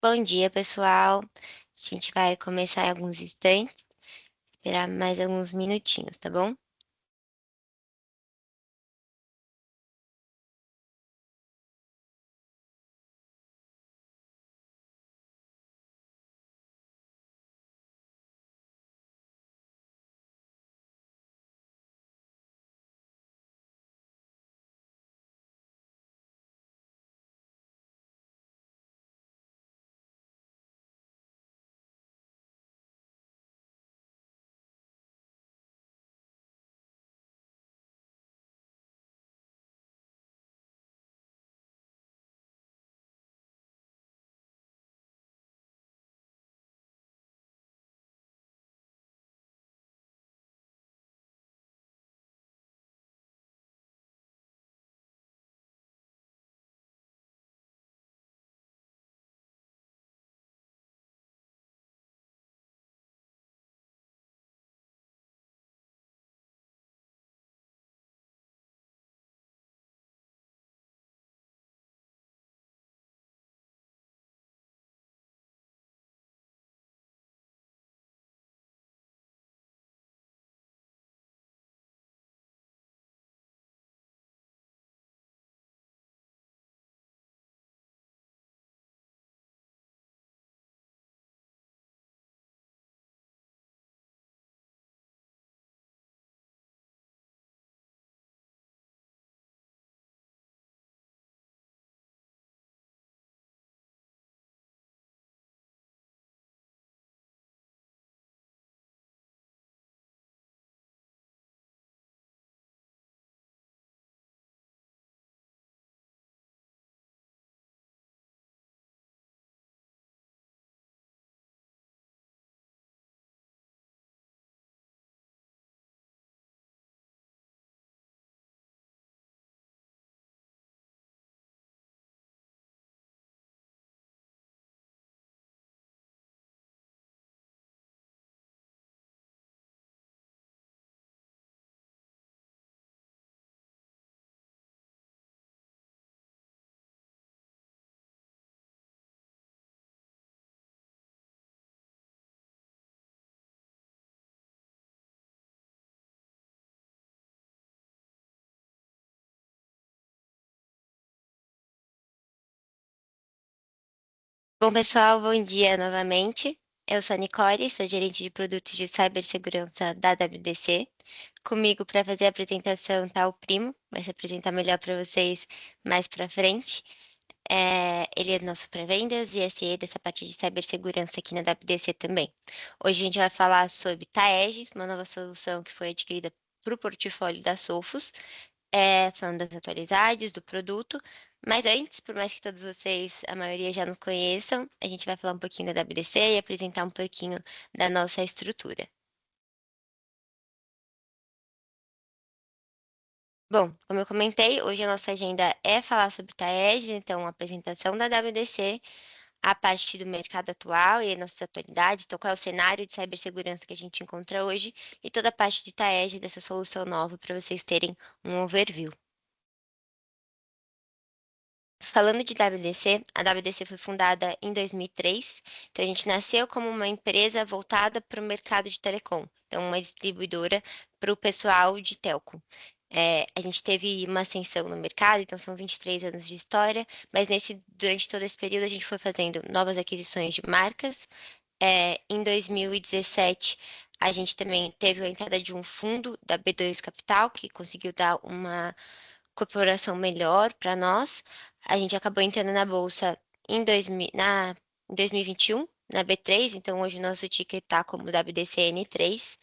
Bom dia, pessoal. A gente vai começar em alguns instantes, esperar mais alguns minutinhos, tá bom? Bom, pessoal, bom dia novamente. Eu sou a Nicole, sou gerente de produtos de cibersegurança da WDC. Comigo para fazer a apresentação tá o Primo, vai se apresentar melhor para vocês mais para frente. Ele é nosso pré-vendas e SE dessa parte de cibersegurança aqui na WDC também. Hoje a gente vai falar sobre Taegis, uma nova solução que foi adquirida para o portfólio da Sophos, falando das atualidades do produto. Mas antes, por mais que todos vocês, a maioria já nos conheçam, a gente vai falar um pouquinho da WDC e apresentar um pouquinho da nossa estrutura. Bom, como eu comentei, hoje a nossa agenda é falar sobre Taegis, então a apresentação da WDC, a parte do mercado atual e nossas atualidades, então qual é o cenário de cibersegurança que a gente encontra hoje e toda a parte de Taegis dessa solução nova para vocês terem um overview. Falando de WDC, a WDC foi fundada em 2003, então a gente nasceu como uma empresa voltada para o mercado de telecom, então uma distribuidora para o pessoal de telco. A gente teve uma ascensão no mercado, então são 23 anos de história, mas durante todo esse período a gente foi fazendo novas aquisições de marcas. Em 2017, a gente também teve a entrada de um fundo da B2 Capital, que conseguiu dar uma corporação melhor para nós. A gente acabou entrando na bolsa em 2021, na B3, então hoje o nosso ticker está como WDCN3,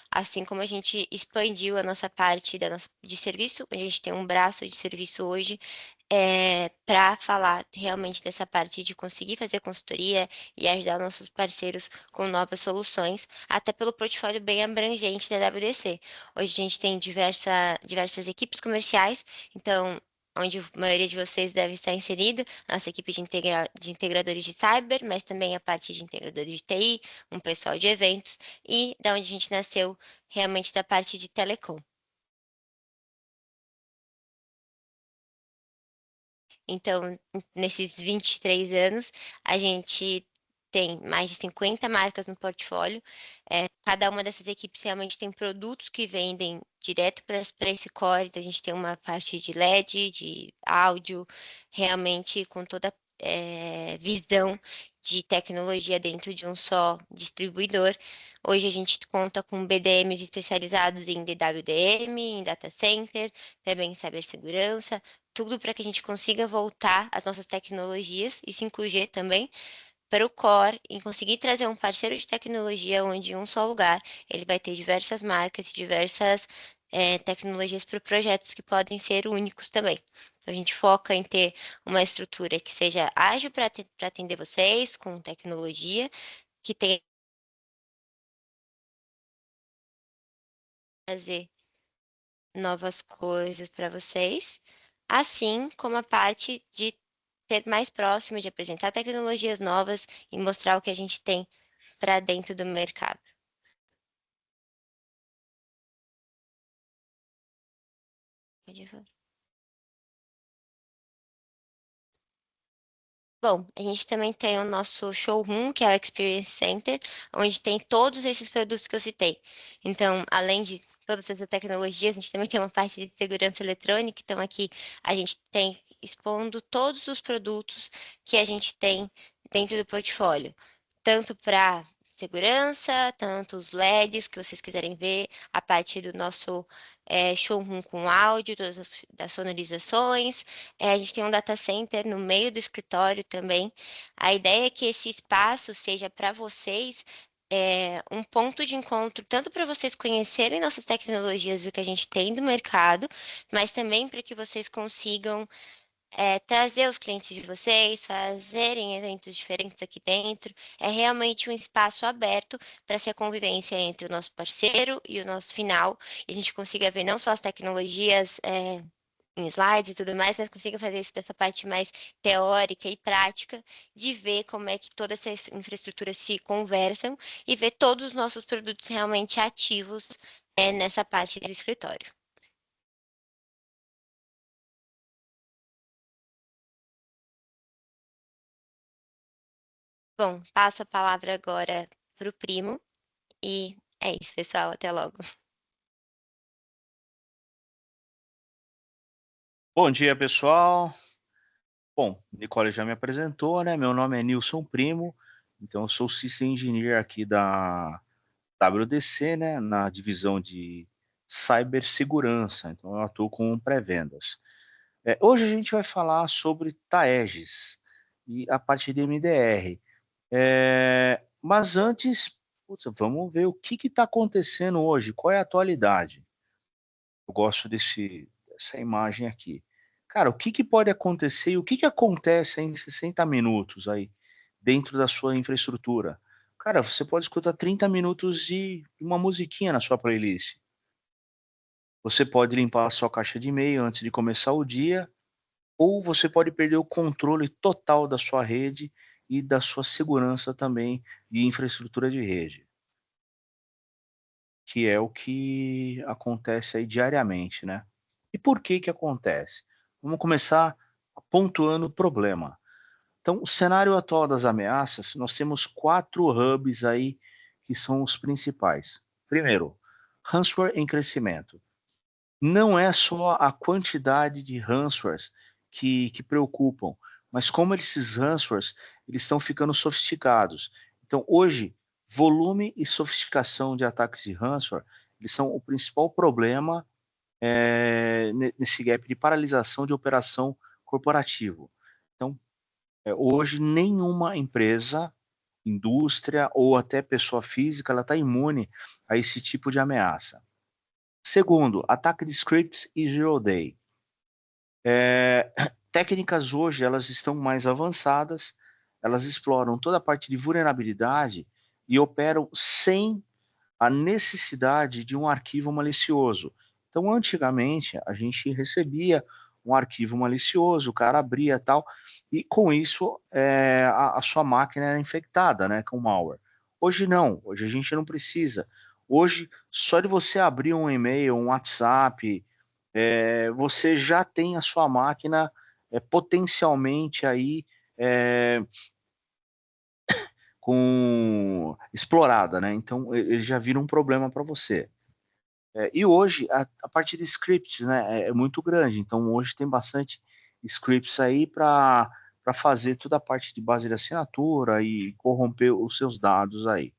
assim como a gente expandiu a nossa parte de serviço, a gente tem um braço de serviço hoje para falar realmente dessa parte de conseguir fazer consultoria e ajudar nossos parceiros com novas soluções, até pelo portfólio bem abrangente da WDC. Hoje a gente tem diversas equipes comerciais, então, onde a maioria de vocês deve estar inserido, nossa equipe de integradores de cyber, mas também a parte de integradores de TI, um pessoal de eventos, e da onde a gente nasceu realmente da parte de telecom. Então, nesses 23 anos, a gente tem mais de 50 marcas no portfólio. Cada uma dessas equipes realmente tem produtos que vendem direto para esse core. Então, a gente tem uma parte de LED, de áudio, realmente com toda visão de tecnologia dentro de um só distribuidor. Hoje a gente conta com BDMs especializados em DWDM, em data center, também em cibersegurança, tudo para que a gente consiga voltar as nossas tecnologias e 5G também para o core e conseguir trazer um parceiro de tecnologia onde em um só lugar ele vai ter diversas marcas e diversas tecnologias para projetos que podem ser únicos também. Então, a gente foca em ter uma estrutura que seja ágil para atender vocês, com tecnologia, que tenha trazer novas coisas para vocês, assim como a parte de ser mais próximo, de apresentar tecnologias novas e mostrar o que a gente tem para dentro do mercado. Pode falar. Bom, a gente também tem o nosso showroom, que é o Experience Center, onde tem todos esses produtos que eu citei. Então, além de todas essas tecnologias, a gente também tem uma parte de segurança eletrônica. Então, aqui a gente tem expondo todos os produtos que a gente tem dentro do portfólio, tanto para segurança, tanto os LEDs que vocês quiserem ver, a parte do nosso showroom com áudio, todas das sonorizações. A gente tem um data center no meio do escritório também. A ideia é que esse espaço seja para vocês um ponto de encontro, tanto para vocês conhecerem nossas tecnologias, o que a gente tem do mercado, mas também para que vocês consigam trazer os clientes de vocês, fazerem eventos diferentes aqui dentro. É realmente um espaço aberto para ser a convivência entre o nosso parceiro e o nosso final. E a gente consiga ver não só as tecnologias em slides e tudo mais, mas consiga fazer isso dessa parte mais teórica e prática, de ver como é que toda essa infraestrutura se conversam e ver todos os nossos produtos realmente ativos nessa parte do escritório. Bom, passo a palavra agora para o primo e é isso, pessoal. Até logo. Bom dia, pessoal. Bom, Nicole já me apresentou, né? Meu nome é Nilson Primo, então eu sou System Engineer aqui da WDC, né? Na divisão de cibersegurança. Então eu atuo com pré-vendas. Hoje a gente vai falar sobre TAEGs e a parte de MDR. Mas antes, putz, vamos ver o que está acontecendo hoje, qual é a atualidade. Eu gosto dessa imagem aqui. Cara, o que que pode acontecer e o que que acontece em 60 minutos aí dentro da sua infraestrutura? Cara, você pode escutar 30 minutos de uma musiquinha na sua playlist. Você pode limpar a sua caixa de e-mail antes de começar o dia, ou você pode perder o controle total da sua rede e da sua segurança também de infraestrutura de rede, que é o que acontece aí diariamente, né? E por que que acontece? Vamos começar pontuando o problema. Então, o cenário atual das ameaças, nós temos 4 hubs aí que são os principais. Primeiro, ransomware em crescimento. Não é só a quantidade de ransomwares que preocupam, mas como esses ransomwares eles estão ficando sofisticados. Então, hoje, volume e sofisticação de ataques de ransomware, eles são o principal problema nesse gap de paralisação de operação corporativo. Então, hoje, nenhuma empresa, indústria ou até pessoa física, ela está imune a esse tipo de ameaça. Segundo, ataque de scripts e zero day. Técnicas hoje elas estão mais avançadas, elas exploram toda a parte de vulnerabilidade e operam sem a necessidade de um arquivo malicioso. Então, antigamente, a gente recebia um arquivo malicioso, o cara abria tal, e com isso a sua máquina era infectada, né, com malware. Hoje não, hoje a gente não precisa. Hoje, só de você abrir um e-mail, um WhatsApp, você já tem a sua máquina potencialmente aí explorada, né? Então ele já vira um problema para você. E hoje a parte de scripts, né, é muito grande. Então hoje tem bastante scripts aí para fazer toda a parte de base de assinatura e corromper os seus dados aí.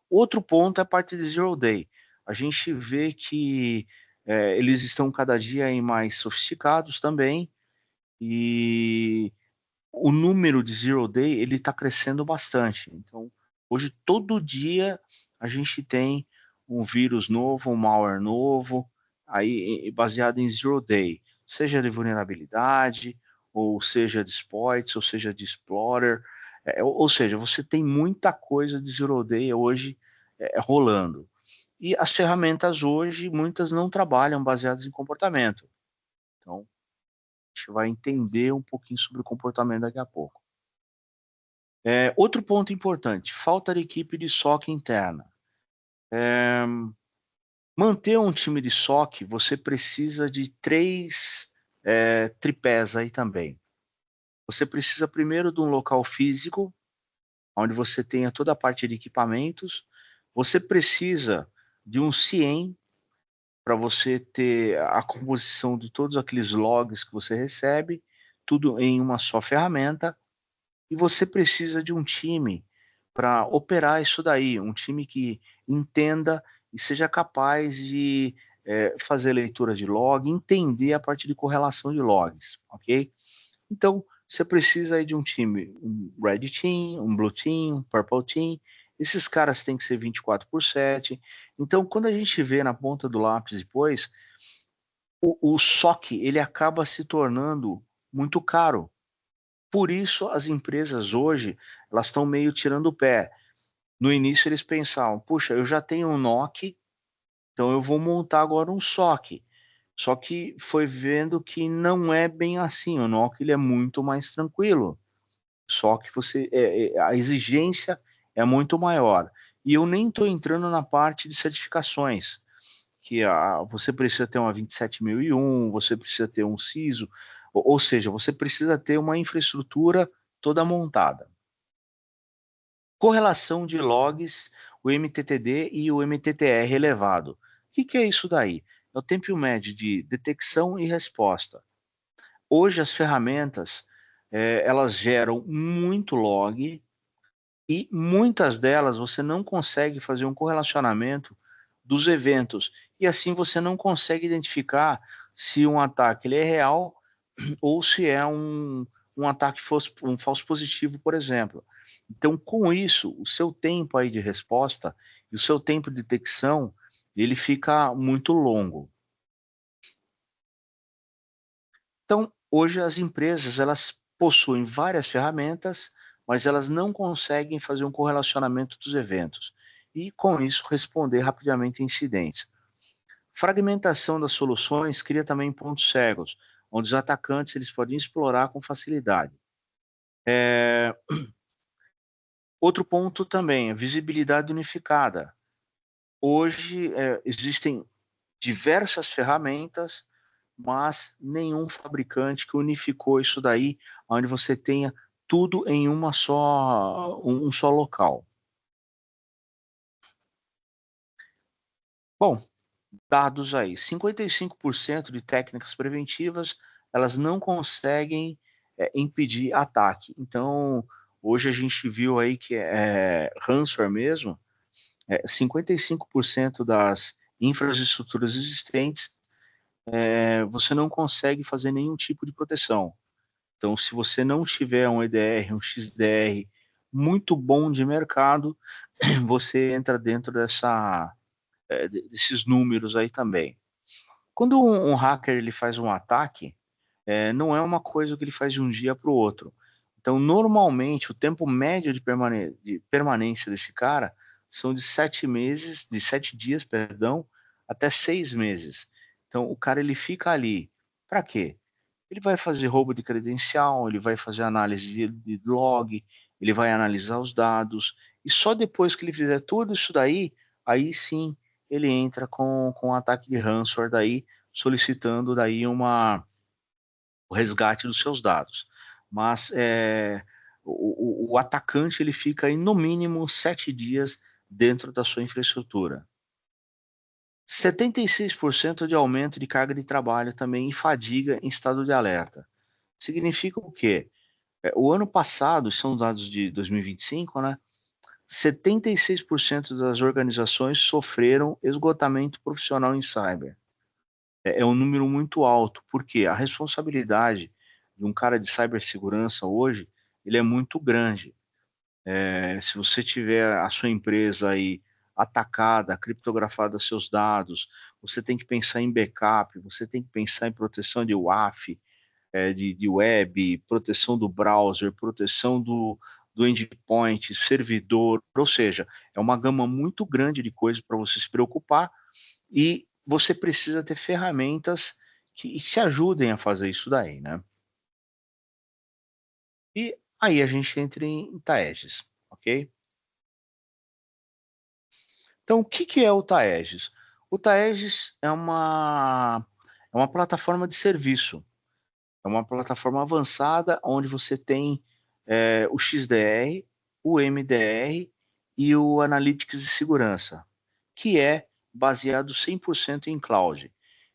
Outro ponto é a parte de zero day. A gente vê que eles estão cada dia aí mais sofisticados também e o número de zero day ele está crescendo bastante. Então, hoje todo dia a gente tem um vírus novo, um malware novo, aí baseado em zero day, seja de vulnerabilidade, ou seja de exploits, ou seja de explorer, ou seja, você tem muita coisa de zero day hoje rolando. E as ferramentas hoje, muitas não trabalham baseadas em comportamento. Então, a gente vai entender um pouquinho sobre o comportamento daqui a pouco. Outro ponto importante, falta de equipe de SOC interna. Manter um time de SOC, você precisa de três tripés aí também. Você precisa primeiro de um local físico, onde você tenha toda a parte de equipamentos. Você precisa de um CIEM, para você ter a composição de todos aqueles logs que você recebe, tudo em uma só ferramenta. E você precisa de um time para operar isso daí, um time que entenda e seja capaz de fazer leitura de log, entender a parte de correlação de logs, ok? Então, você precisa aí de um time, um Red Team, um Blue Team, um Purple Team, esses caras têm que ser 24/7. Então, quando a gente vê na ponta do lápis depois, o SOC, ele acaba se tornando muito caro, por isso, as empresas hoje, elas estão meio tirando o pé. No início, eles pensavam, puxa, eu já tenho um NOC, então eu vou montar agora um SOC. Só que foi vendo que não é bem assim. O NOC ele é muito mais tranquilo. Só que a exigência é muito maior. E eu nem estou entrando na parte de certificações, que você precisa ter uma 27001, você precisa ter um CISO, ou seja, você precisa ter uma infraestrutura toda montada. Correlação de logs, o MTTD e o MTTR elevado. O que é isso daí? É o tempo médio de detecção e resposta. Hoje as ferramentas elas geram muito log e muitas delas você não consegue fazer um correlacionamento dos eventos e assim você não consegue identificar se um ataque ele é real ou se é um ataque um falso positivo, por exemplo. Então, com isso, o seu tempo aí de resposta e o seu tempo de detecção, ele fica muito longo. Então, hoje as empresas, elas possuem várias ferramentas, mas elas não conseguem fazer um correlacionamento dos eventos e, com isso, responder rapidamente a incidentes. Fragmentação das soluções cria também pontos cegos, onde os atacantes eles podem explorar com facilidade. Outro ponto também, a visibilidade unificada. Hoje existem diversas ferramentas, mas nenhum fabricante que unificou isso daí, onde você tenha tudo em um só local. Bom, dados aí, 55% de técnicas preventivas, elas não conseguem impedir ataque. Então, hoje a gente viu aí que ransomware mesmo, 55% das infraestruturas existentes, você não consegue fazer nenhum tipo de proteção. Então, se você não tiver um EDR, um XDR muito bom de mercado, você entra dentro desses números aí também. Quando um hacker ele faz um ataque, não é uma coisa que ele faz de um dia para o outro. Então, normalmente, o tempo médio de permanência desse cara são de 7 meses, de 7 dias, perdão, até 6 meses. Então, o cara ele fica ali. Para quê? Ele vai fazer roubo de credencial, ele vai fazer análise de log, ele vai analisar os dados, e só depois que ele fizer tudo isso daí, aí sim ele entra com um ataque de ransomware daí, solicitando daí o resgate dos seus dados. Mas o atacante ele fica aí no mínimo 7 dias dentro da sua infraestrutura. 76% de aumento de carga de trabalho também e fadiga em estado de alerta. Significa o quê? O ano passado, são dados de 2025, né? 76% das organizações sofreram esgotamento profissional em cyber. É um número muito alto, porque a responsabilidade de um cara de cibersegurança hoje, ele é muito grande. Se você tiver a sua empresa aí atacada, criptografada seus dados, você tem que pensar em backup, você tem que pensar em proteção de WAF, de web, proteção do browser, proteção do endpoint, servidor, ou seja, é uma gama muito grande de coisas para você se preocupar e você precisa ter ferramentas que te ajudem a fazer isso daí, né? E aí a gente entra em Taegis, ok? Então, o que que é o Taegis? O Taegis é uma plataforma de serviço, é uma plataforma avançada onde você tem o XDR, o MDR e o Analytics de segurança, que é baseado 100% em cloud.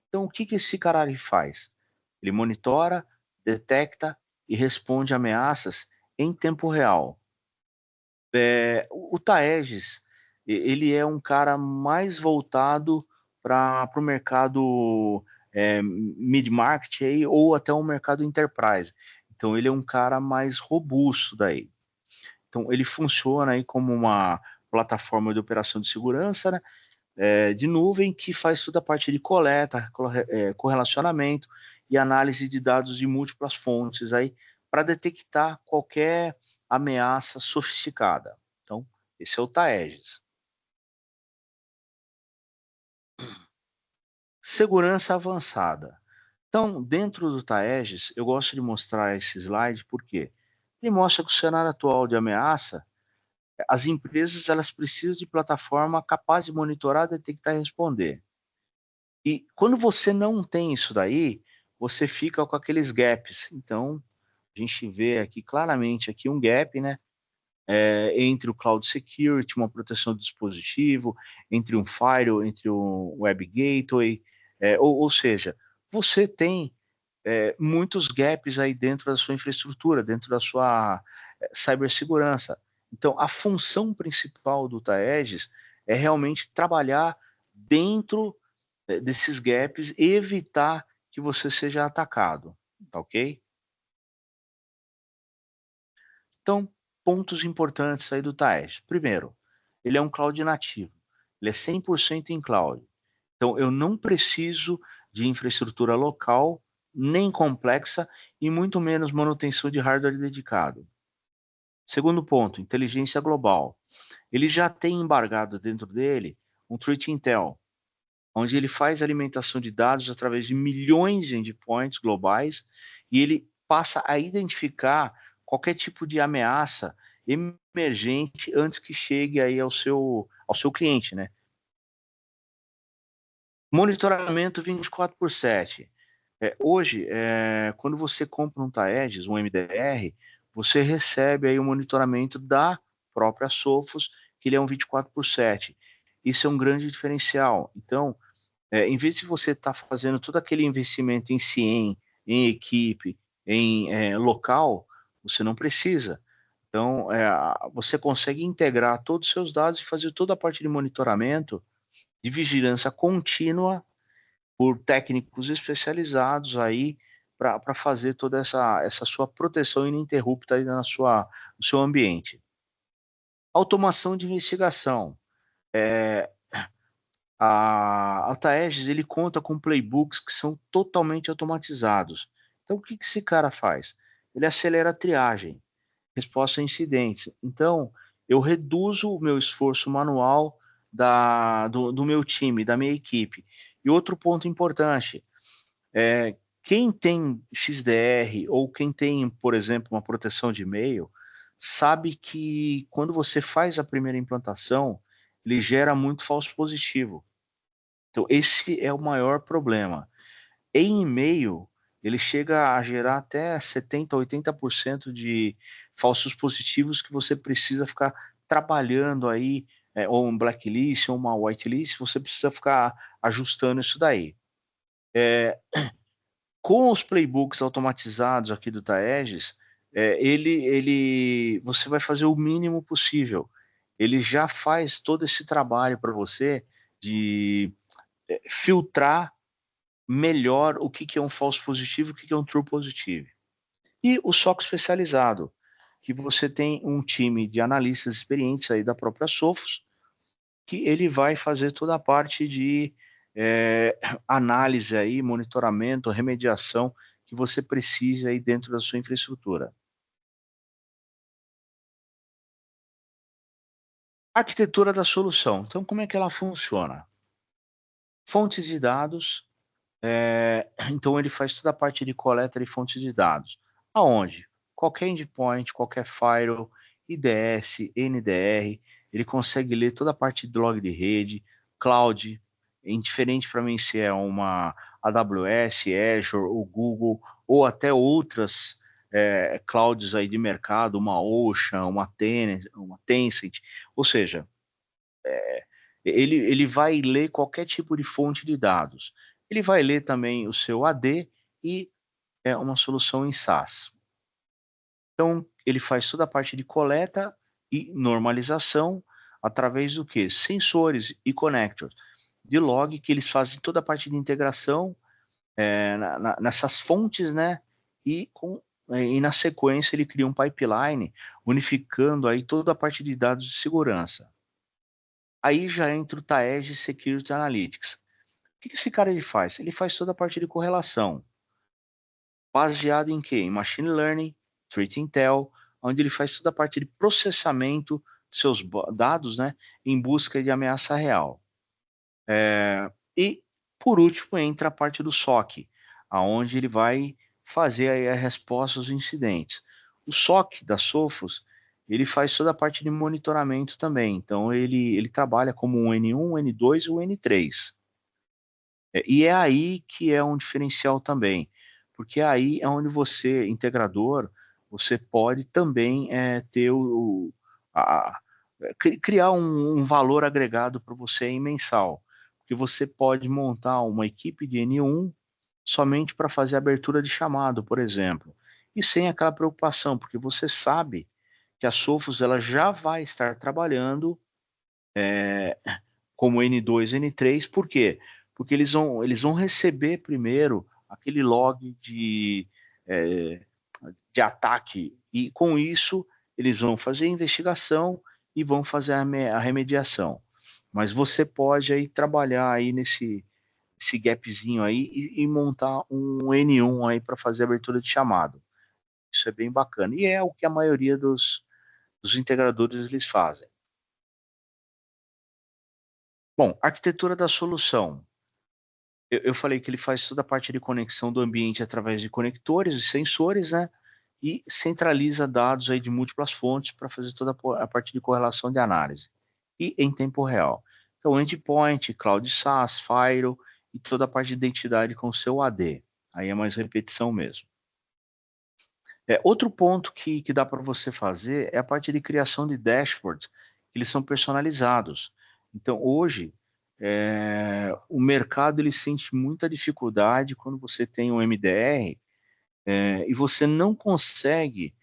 Então, o que que esse cara faz? Ele monitora, detecta e responde ameaças em tempo real. O Taegis, ele é um cara mais voltado para o mercado mid-market aí, ou até o mercado enterprise. Então, ele é um cara mais robusto daí. Então, ele funciona aí como uma plataforma de operação de segurança, né, de nuvem que faz toda a parte de coleta, correlacionamento e análise de dados de múltiplas fontes aí para detectar qualquer ameaça sofisticada. Então, esse é o Taegis. Segurança avançada. Então, dentro do Taegis, eu gosto de mostrar esse slide porque ele mostra que o cenário atual de ameaça, as empresas elas precisam de plataforma capaz de monitorar, detectar e responder. E quando você não tem isso daí, você fica com aqueles gaps. Então, a gente vê aqui claramente aqui um gap, né? Entre o cloud security, uma proteção do dispositivo, entre um firewall, entre um web gateway, ou seja, você tem muitos gaps aí dentro da sua infraestrutura, dentro da sua cibersegurança. Então, a função principal do Taegis é realmente trabalhar dentro desses gaps e evitar que você seja atacado, tá ok? Então, pontos importantes aí do Taegis. Primeiro, ele é um cloud nativo, ele é 100% em cloud. Então, eu não preciso de infraestrutura local, nem complexa, e muito menos manutenção de hardware dedicado. Segundo ponto, inteligência global. Ele já tem embargado dentro dele um Threat Intel, onde ele faz alimentação de dados através de milhões de endpoints globais e ele passa a identificar qualquer tipo de ameaça emergente antes que chegue aí ao seu cliente, né? Monitoramento 24 por 7. Hoje, quando você compra um Taegis, um MDR, você recebe aí o monitoramento da própria Sophos, que ele é um 24 por 7. Isso é um grande diferencial. Então, em vez de você estar fazendo todo aquele investimento em CIEM, em equipe, em local, você não precisa. Então, você consegue integrar todos os seus dados e fazer toda a parte de monitoramento, de vigilância contínua por técnicos especializados aí para fazer toda essa sua proteção ininterrupta aí no seu ambiente. Automação de investigação. A Taegis, ele conta com playbooks que são totalmente automatizados. Então, o que que esse cara faz? Ele acelera a triagem, resposta a incidentes. Então, eu reduzo o meu esforço manual do meu time, da minha equipe. E outro ponto importante, quem tem XDR ou quem tem, por exemplo, uma proteção de e-mail, sabe que quando você faz a primeira implantação, ele gera muito falso positivo. Então, esse é o maior problema. Em e-mail, ele chega a gerar até 70%, 80% de falsos positivos que você precisa ficar trabalhando aí, ou um blacklist, ou uma whitelist, você precisa ficar ajustando isso daí. Com os playbooks automatizados aqui do Taegis, você vai fazer o mínimo possível. Ele já faz todo esse trabalho para você de filtrar melhor o que é um falso positivo e o que é um true positivo. E o SOC especializado, que você tem um time de analistas experientes aí da própria Sophos, que ele vai fazer toda a parte de análise aí, monitoramento, remediação que você precisa aí dentro da sua infraestrutura. Arquitetura da solução. Então, como é que ela funciona? Fontes de dados. Então, ele faz toda a parte de coleta de fontes de dados. Aonde? Qualquer endpoint, qualquer firewall, IDS, NDR, ele consegue ler toda a parte de log de rede, cloud, indiferente para mim se é uma AWS, Azure, ou Google, ou até outras clouds aí de mercado, uma Ocean, uma Tencent, ou seja, ele vai ler qualquer tipo de fonte de dados. Ele vai ler também o seu AD e uma solução em SaaS. Então, ele faz toda a parte de coleta e normalização através do que? Sensores e connectors de log, que eles fazem toda a parte de integração nessas fontes, né? E na sequência ele cria um pipeline unificando aí toda a parte de dados de segurança. Aí já entra o Taegis Security Analytics. O que esse cara ele faz? Ele faz toda a parte de correlação, baseado em quê? Em Machine Learning, Threat Intel, onde ele faz toda a parte de processamento de seus dados, né, em busca de ameaça real. E, por último, entra a parte do SOC, aonde ele vai fazer aí a resposta aos incidentes. O SOC da Sophos, ele faz toda a parte de monitoramento também, então ele trabalha como um N1, N2 ou N3. E é aí que é um diferencial também, porque aí é onde você, integrador, você pode também ter criar um valor agregado para você em mensal, porque você pode montar uma equipe de N1 somente para fazer abertura de chamado, por exemplo, e sem aquela preocupação, porque você sabe que a Sophos ela já vai estar trabalhando como N2, N3, por quê? Porque eles vão receber primeiro aquele log é, de ataque, e com isso eles vão fazer a investigação e vão fazer a remediação. Mas você pode aí trabalhar aí esse gapzinho aí e montar um N1 aí para fazer a abertura de chamado. Isso é bem bacana. E é o que a maioria dos integradores eles fazem. Bom, arquitetura da solução. Eu falei que ele faz toda a parte de conexão do ambiente através de conectores e sensores, né? E centraliza dados aí de múltiplas fontes para fazer toda a parte de correlação de análise. E em tempo real. Então, endpoint, cloud SaaS, firewall e toda a parte de identidade com o seu AD. Aí é mais repetição mesmo. Outro ponto que dá para você fazer é a parte de criação de dashboards, que eles são personalizados. Então, hoje, o mercado ele sente muita dificuldade quando você tem um MDR e você não consegue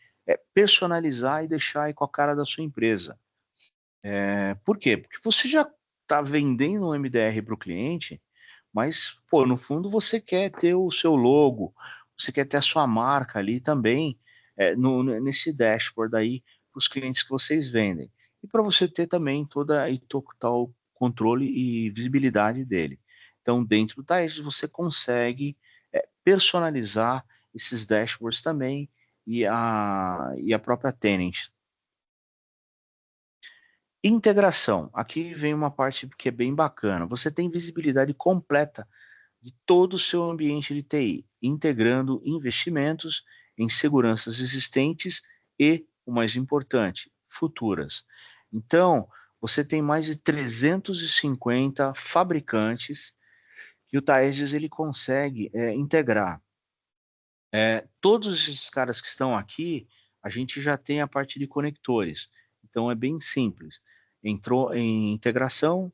personalizar e deixar aí com a cara da sua empresa. Por quê? Porque você já está vendendo um MDR para o cliente, mas, pô, no fundo você quer ter o seu logo, você quer ter a sua marca ali também, nesse dashboard aí, para os clientes que vocês vendem. E para você ter também toda e total controle e visibilidade dele. Então, dentro do Taegis, você consegue personalizar esses dashboards também e a própria Tenant. Integração. Aqui vem uma parte que é bem bacana. Você tem visibilidade completa de todo o seu ambiente de TI, integrando investimentos em seguranças existentes e, o mais importante, futuras. Então, você tem mais de 350 fabricantes que o Taegis ele consegue integrar. Todos esses caras que estão aqui, a gente já tem a parte de conectores. Então é bem simples. Entrou em integração,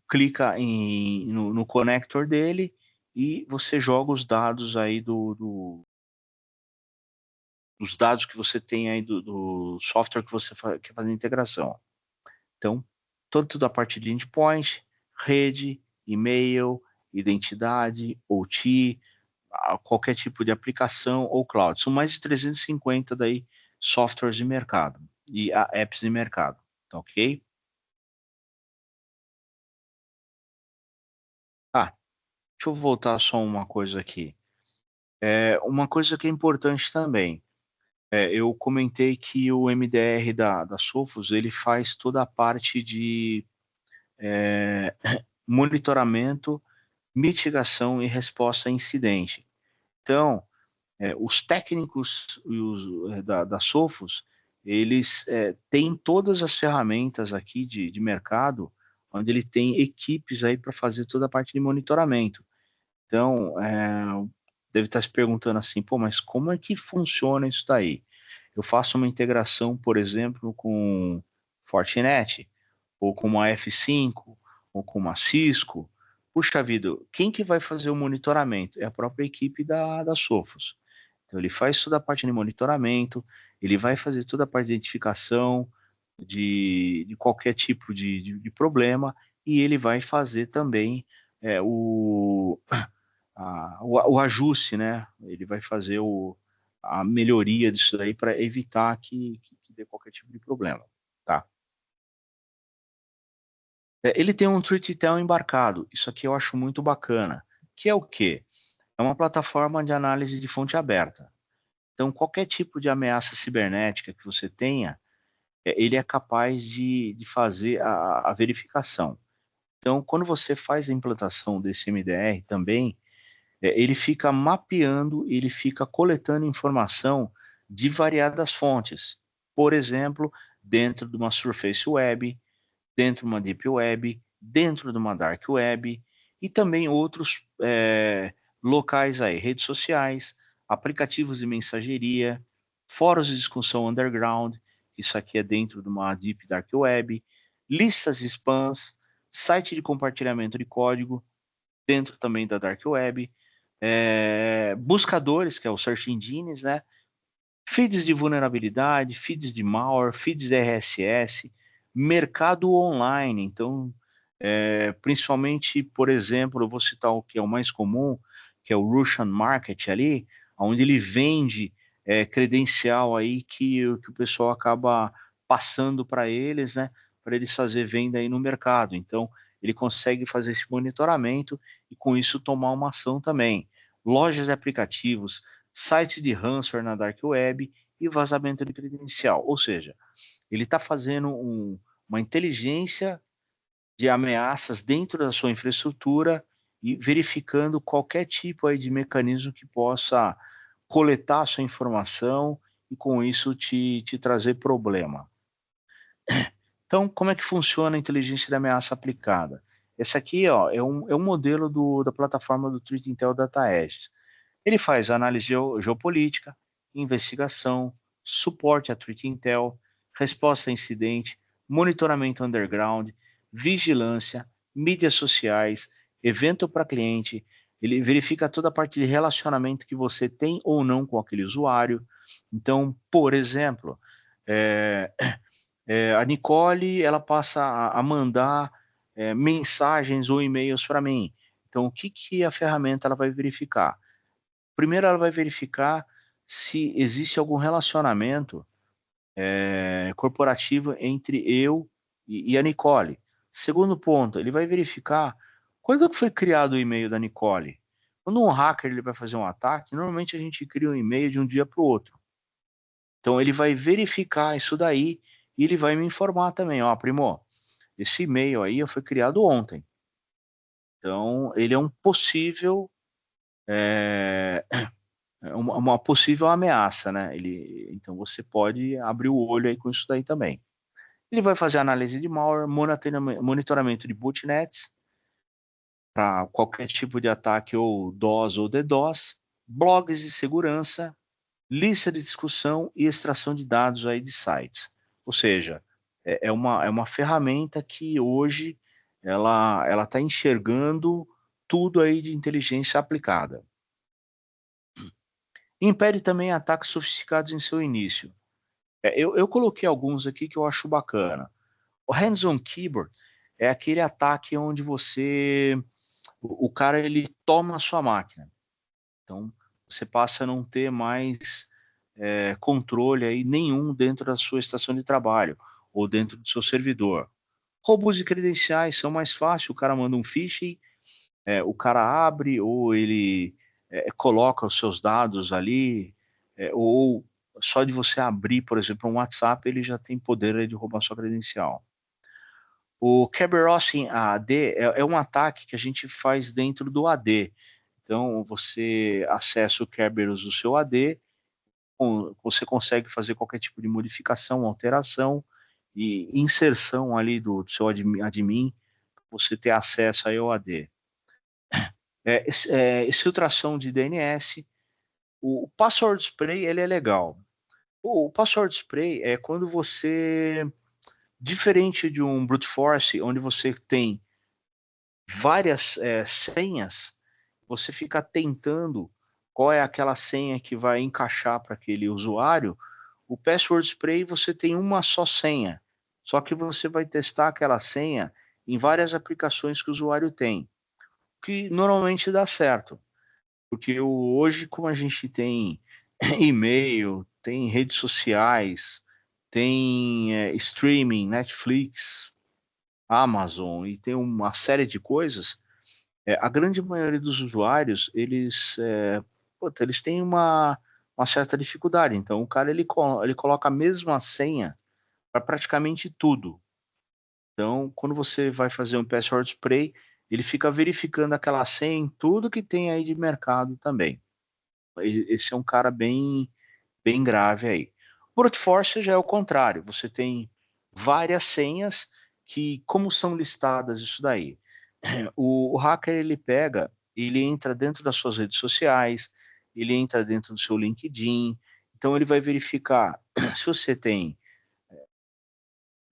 clica no connector dele e você joga os dados aí dos dados que você tem aí do software que você quer fazer a integração. Então, toda a parte de endpoint, rede, e-mail, identidade, OT, qualquer tipo de aplicação ou cloud. São mais de 350 daí softwares de mercado e apps de mercado, tá ok? Ah, deixa eu voltar só uma coisa aqui. Uma coisa que é importante também, eu comentei que o MDR da Sophos, ele faz toda a parte de monitoramento, mitigação e resposta a incidente. Então, os técnicos da Sophos, eles têm todas as ferramentas aqui de mercado, onde ele tem equipes aí para fazer toda a parte de monitoramento. Então, deve estar se perguntando assim, pô, mas como é que funciona isso daí? Eu faço uma integração, por exemplo, com Fortinet, ou com uma F5, ou com uma Cisco. Puxa vida, quem que vai fazer o monitoramento? É a própria equipe da Sophos. Então, ele faz toda a parte de monitoramento, ele vai fazer toda a parte de identificação de qualquer tipo de problema, e ele vai fazer também o ajuste, né? Ele vai fazer a melhoria disso daí para evitar que dê qualquer tipo de problema, tá? Ele tem um Treatel embarcado, isso aqui eu acho muito bacana, que é o quê? É uma plataforma de análise de fonte aberta. Então, qualquer tipo de ameaça cibernética que você tenha, ele é capaz de fazer a verificação. Então, quando você faz a implantação desse MDR também, ele fica mapeando, ele fica coletando informação de variadas fontes. Por exemplo, dentro de uma Surface Web, dentro de uma Deep Web, dentro de uma Dark Web e também outros locais aí, redes sociais, aplicativos de mensageria, fóruns de discussão underground, isso aqui é dentro de uma Deep Dark Web, listas de spams, site de compartilhamento de código, dentro também da Dark Web, buscadores, que é o Search Engines, né? Feeds de vulnerabilidade, feeds de malware, feeds de RSS, mercado online. Então, principalmente, por exemplo, eu vou citar o que é o mais comum, que é o Russian Market ali, onde ele vende credencial aí que o pessoal acaba passando para eles, né? Para eles fazer venda aí no mercado. Então, ele consegue fazer esse monitoramento e com isso tomar uma ação também. Lojas de aplicativos, sites de ransomware na Dark Web e vazamento de credencial. Ou seja, ele está fazendo uma inteligência de ameaças dentro da sua infraestrutura e verificando qualquer tipo aí de mecanismo que possa coletar a sua informação e com isso te trazer problema. Então, como é que funciona a inteligência de ameaça aplicada? Esse aqui ó, é um modelo da plataforma do Threat Intel Data Edge. Ele faz análise geopolítica, investigação, suporte a Threat Intel, resposta a incidente, monitoramento underground, vigilância, mídias sociais, evento para cliente. Ele verifica toda a parte de relacionamento que você tem ou não com aquele usuário. Então, por exemplo, é, a Nicole ela passa a mandar mensagens ou e-mails para mim. Então, o que a ferramenta ela vai verificar? Primeiro, ela vai verificar se existe algum relacionamento corporativo entre eu e a Nicole. Segundo ponto, ele vai verificar quando foi criado o e-mail da Nicole. Quando um hacker ele vai fazer um ataque, normalmente a gente cria um e-mail de um dia para o outro. Então ele vai verificar isso daí e ele vai me informar também, ó, primo, esse e-mail aí foi criado ontem. Então ele é um possível uma possível ameaça, né? Então você pode abrir o olho aí com isso daí também. Ele vai fazer análise de malware, monitoramento de botnets para qualquer tipo de ataque ou DOS ou DDoS. blogs de segurança, lista de discussão e extração de dados aí de sites. Ou seja, é uma ferramenta que hoje ela está enxergando tudo aí de inteligência aplicada. Impede também ataques sofisticados em seu início. Eu coloquei alguns aqui que eu acho bacana. O hands-on keyboard é aquele ataque onde o cara ele toma a sua máquina. Então, você passa a não ter mais controle aí nenhum dentro da sua estação de trabalho ou dentro do seu servidor. Roubos de credenciais são mais fáceis, o cara manda um phishing, o cara abre ou ele coloca os seus dados ali, ou só de você abrir, por exemplo, um WhatsApp, ele já tem poder aí de roubar sua credencial. O Kerberos em AD é um ataque que a gente faz dentro do AD. Então, você acessa o Kerberos do seu AD, você consegue fazer qualquer tipo de modificação, alteração e inserção ali do seu admin, você ter acesso aí ao AD. Exfiltração de DNS. O Password Spray ele é legal. O Password Spray é quando você, diferente de um Brute Force, onde você tem várias senhas, você fica tentando qual é aquela senha que vai encaixar para aquele usuário. O Password Spray você tem uma só senha, só que você vai testar aquela senha em várias aplicações que o usuário tem, que normalmente dá certo, porque hoje, como a gente tem e-mail, tem redes sociais, tem streaming, Netflix, Amazon e tem uma série de coisas, a grande maioria dos usuários, eles têm uma certa dificuldade. Então, o cara ele coloca a mesma senha para praticamente tudo. Então, quando você vai fazer um password spray, ele fica verificando aquela senha em tudo que tem aí de mercado também. Esse é um cara bem grave aí. Brute Force já é o contrário. Você tem várias senhas que, como são listadas isso daí? O hacker ele pega, ele entra dentro das suas redes sociais, ele entra dentro do seu LinkedIn, então ele vai verificar se você tem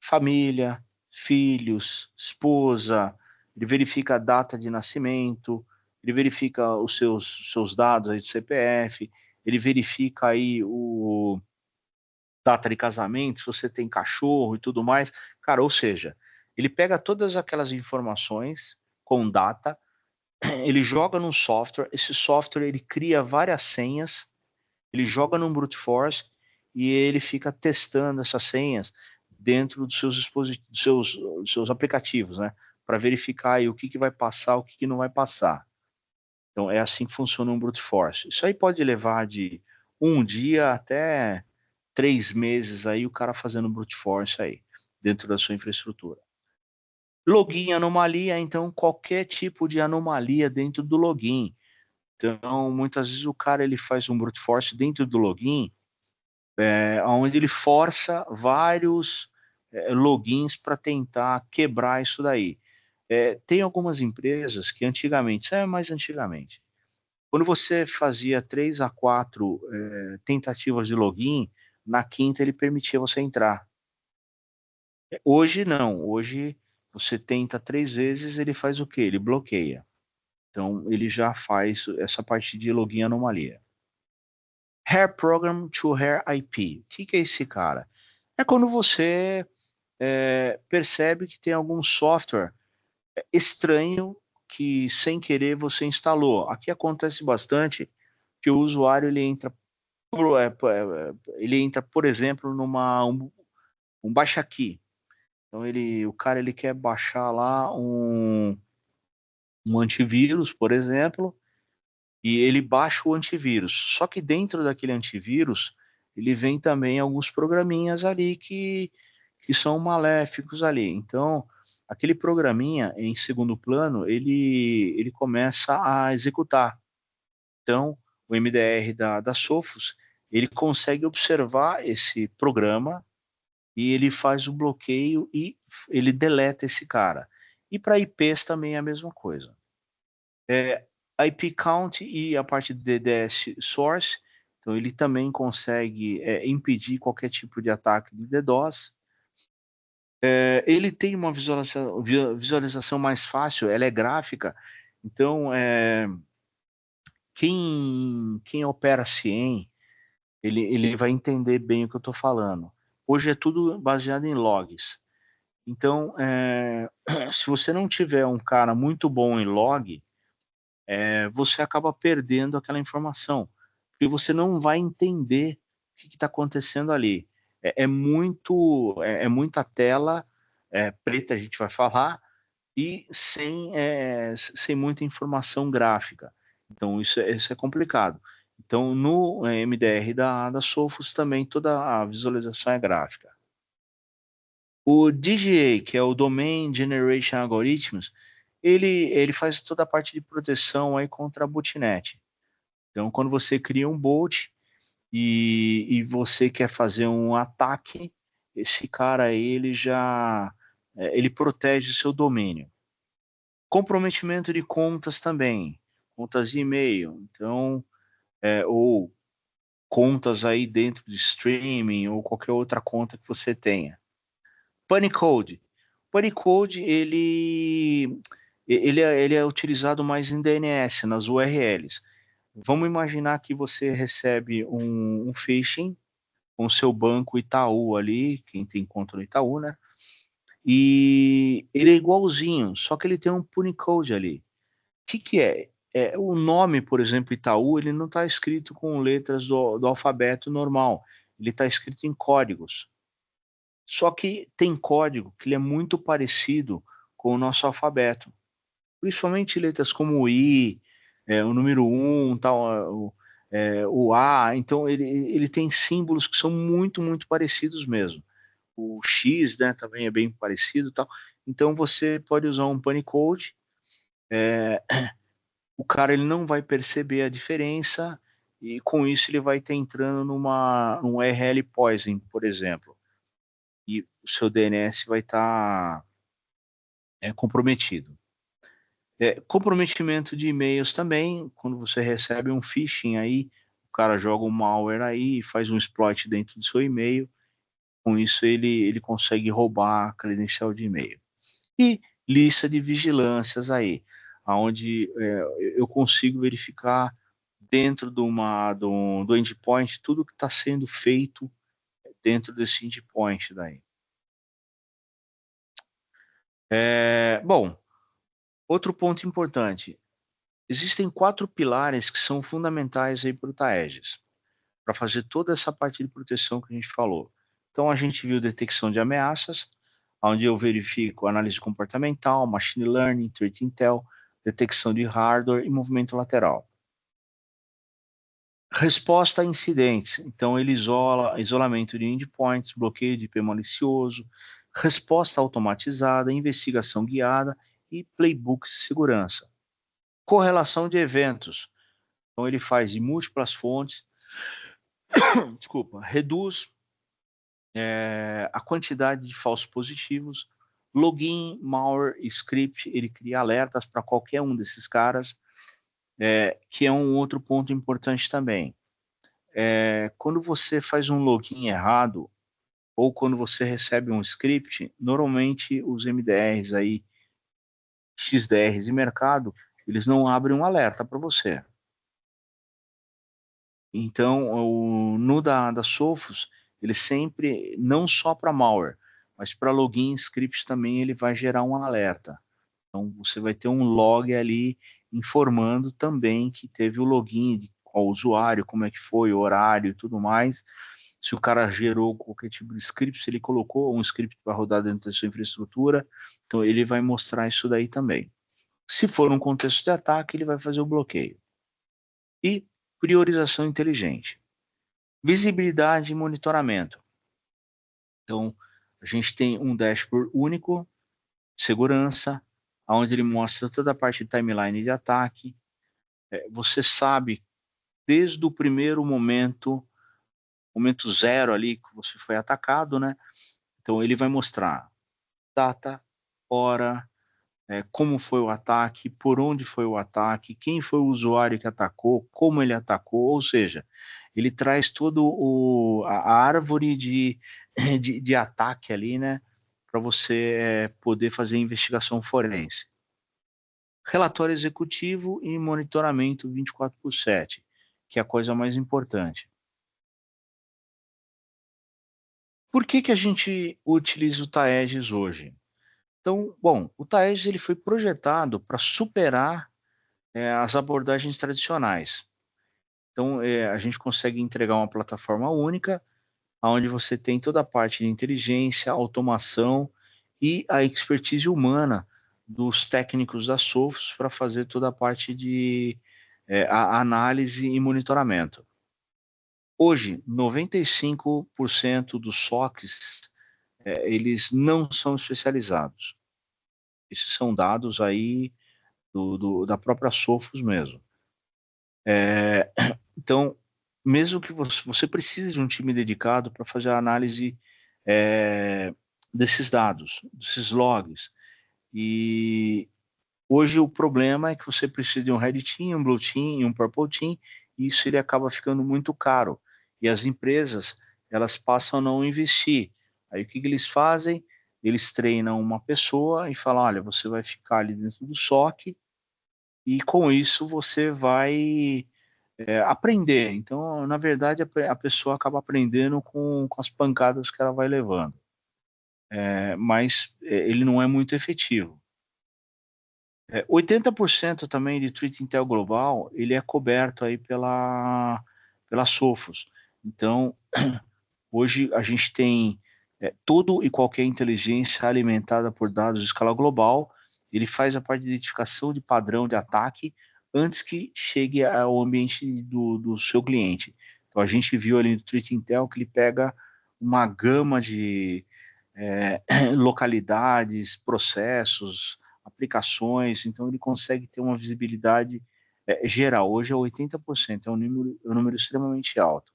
família, filhos, esposa, ele verifica a data de nascimento, ele verifica os seus dados aí de CPF, ele verifica aí o data de casamento, se você tem cachorro e tudo mais. Cara, ou seja, ele pega todas aquelas informações com data, ele joga num software, esse software ele cria várias senhas, ele joga num brute force e ele fica testando essas senhas dentro dos seus dispositivos, dos seus aplicativos, né? Para verificar aí o que vai passar, o que não vai passar. Então é assim que funciona um brute force. Isso aí pode levar de um dia até 3 meses aí o cara fazendo brute force aí dentro da sua infraestrutura. Login anomalia, então qualquer tipo de anomalia dentro do login. Então, muitas vezes o cara ele faz um brute force dentro do login, onde ele força vários logins para tentar quebrar isso daí. Tem algumas empresas que antigamente, sabe mais antigamente, quando você fazia 3 a 4 tentativas de login, na quinta ele permitia você entrar. Hoje não, hoje você tenta 3 vezes, ele faz o quê? Ele bloqueia. Então ele já faz essa parte de login anomalia. Hair Program to Hair IP. O que é esse cara? É quando você percebe que tem algum software estranho que sem querer você instalou. Aqui acontece bastante que o usuário ele entra, por exemplo, um baixa aqui. Então o cara ele quer baixar lá um antivírus, por exemplo, e ele baixa o antivírus. Só que dentro daquele antivírus, ele vem também alguns programinhas ali que são maléficos ali. Então, aquele programinha em segundo plano, ele começa a executar. Então, o MDR da Sophos, ele consegue observar esse programa e ele faz o bloqueio e ele deleta esse cara. E para IPs também é a mesma coisa. IP count e a parte de DDoS source. Então ele também consegue impedir qualquer tipo de ataque de DDoS. Ele tem uma visualização mais fácil, ela é gráfica. Então quem opera CIEM, ele vai entender bem o que eu estou falando. Hoje é tudo baseado em logs. Então, se você não tiver um cara muito bom em log, você acaba perdendo aquela informação, porque você não vai entender o que está acontecendo ali. Muita tela preta, a gente vai falar, e sem muita informação gráfica. Então, isso é complicado. Então, no MDR da Sophos também toda a visualização é gráfica. O DGA, que é o Domain Generation Algorithms, ele faz toda a parte de proteção aí contra a botnet. Então, quando você cria um bot e você quer fazer um ataque, esse cara aí, ele protege o seu domínio. Comprometimento de contas também, contas de e-mail, então, ou contas aí dentro de streaming ou qualquer outra conta que você tenha. Punycode. Punycode, ele é utilizado mais em DNS, nas URLs. Vamos imaginar que você recebe um phishing com o seu banco Itaú ali, quem tem conta no Itaú, né? E ele é igualzinho, só que ele tem um punycode ali. O que é? O nome, por exemplo, Itaú, ele não está escrito com letras do alfabeto normal. Ele está escrito em códigos. Só que tem código que ele é muito parecido com o nosso alfabeto. Principalmente letras como o I, o número 1, tal, o A. Então, ele tem símbolos que são muito, muito parecidos mesmo. O X, né, também é bem parecido, tal. Então, você pode usar um punycode. O cara ele não vai perceber a diferença e com isso ele vai estar entrando num URL poison, por exemplo. E o seu DNS vai estar comprometido. Comprometimento de e-mails também, quando você recebe um phishing aí, o cara joga um malware aí, faz um exploit dentro do seu e-mail, com isso ele consegue roubar a credencial de e-mail. E lista de vigilâncias aí, onde eu consigo verificar dentro do endpoint tudo que está sendo feito dentro desse endpoint daí. Bom, outro ponto importante, existem 4 pilares que são fundamentais aí para o Taegis, para fazer toda essa parte de proteção que a gente falou. Então, a gente viu detecção de ameaças, onde eu verifico análise comportamental, machine learning, threat intel, detecção de hardware e movimento lateral. Resposta a incidentes, então ele isolamento de endpoints, bloqueio de IP malicioso, resposta automatizada, investigação guiada e playbooks de segurança. Correlação de eventos, então ele faz de múltiplas fontes, desculpa, reduz a quantidade de falsos positivos, login, malware, script, ele cria alertas para qualquer um desses caras, que é um outro ponto importante também. Quando você faz um login errado, ou quando você recebe um script, normalmente os MDRs aí, XDRs e mercado, eles não abrem um alerta para você. Então, no da Sophos, ele sempre, não só para malware, mas para login script também ele vai gerar um alerta. Então, você vai ter um log ali informando também que teve o login de qual usuário, como é que foi, o horário e tudo mais. Se o cara gerou qualquer tipo de script, se ele colocou um script para rodar dentro da sua infraestrutura, então ele vai mostrar isso daí também. Se for um contexto de ataque, ele vai fazer o bloqueio. E priorização inteligente. Visibilidade e monitoramento. Então, a gente tem um dashboard único, segurança, onde ele mostra toda a parte de timeline de ataque. Você sabe, desde o primeiro momento zero ali que você foi atacado, né? Então, ele vai mostrar data, hora, como foi o ataque, por onde foi o ataque, quem foi o usuário que atacou, como ele atacou, ou seja, ele traz todo a árvore de ataque ali, né, para você poder fazer investigação forense. Relatório executivo e monitoramento 24/7, que é a coisa mais importante. Por que que a gente utiliza o Taegis hoje? Então, bom, o Taegis ele foi projetado para superar as abordagens tradicionais. Então, a gente consegue entregar uma plataforma única, onde você tem toda a parte de inteligência, automação e a expertise humana dos técnicos da Sophos para fazer toda a parte de a análise e monitoramento. Hoje, 95% dos SOCs, eles não são especializados. Esses são dados aí da própria Sophos mesmo. Então, mesmo que você precise de um time dedicado para fazer a análise desses dados, desses logs. E hoje o problema é que você precisa de um Red Team, um Blue Team e um Purple Team, e isso ele acaba ficando muito caro. E as empresas, elas passam a não investir. Aí o que, que eles fazem? Eles treinam uma pessoa e falam, olha, você vai ficar ali dentro do SOC e com isso você vai aprender. Então, na verdade, a pessoa acaba aprendendo com as pancadas que ela vai levando. Mas ele não é muito efetivo. 80% também de Threat Intel Global, ele é coberto aí pela Sophos. Então, hoje a gente tem todo e qualquer inteligência alimentada por dados de escala global, ele faz a parte de identificação de padrão de ataque antes que chegue ao ambiente do seu cliente. Então, a gente viu ali no Threat Intel que ele pega uma gama de localidades, processos, aplicações, então ele consegue ter uma visibilidade geral. Hoje é 80%, é um número extremamente alto.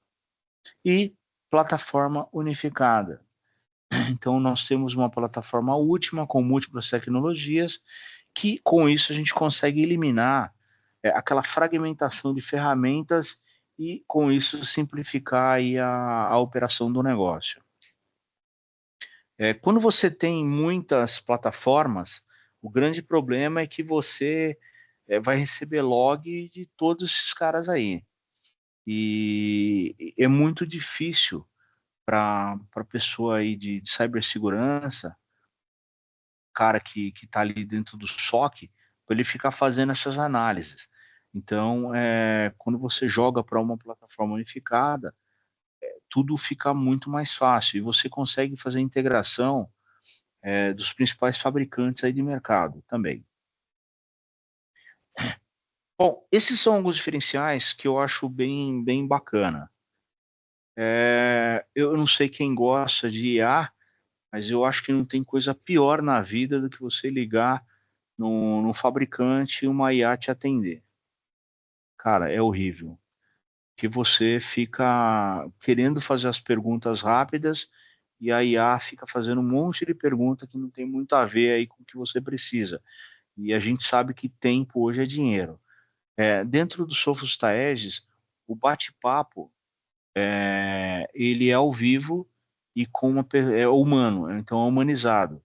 E plataforma unificada. Então nós temos uma plataforma última com múltiplas tecnologias, que com isso a gente consegue eliminar aquela fragmentação de ferramentas e com isso simplificar aí a operação do negócio. Quando você tem muitas plataformas, o grande problema é que você vai receber log de todos esses caras aí. E é muito difícil para a pessoa aí de cibersegurança, cara que está ali dentro do SOC, para ele ficar fazendo essas análises. Então, quando você joga para uma plataforma unificada, tudo fica muito mais fácil e você consegue fazer a integração dos principais fabricantes aí de mercado também. Bom, esses são alguns diferenciais que eu acho bem bacana. Eu não sei quem gosta de IA, mas eu acho que não tem coisa pior na vida do que você ligar no fabricante e uma IA te atender. Cara, é horrível. Que você fica querendo fazer as perguntas rápidas e a IA fica fazendo um monte de pergunta que não tem muito a ver aí com o que você precisa. E a gente sabe que tempo hoje é dinheiro. Dentro do Sophos Taegis, o bate-papo ele é ao vivo e é humano, então é humanizado,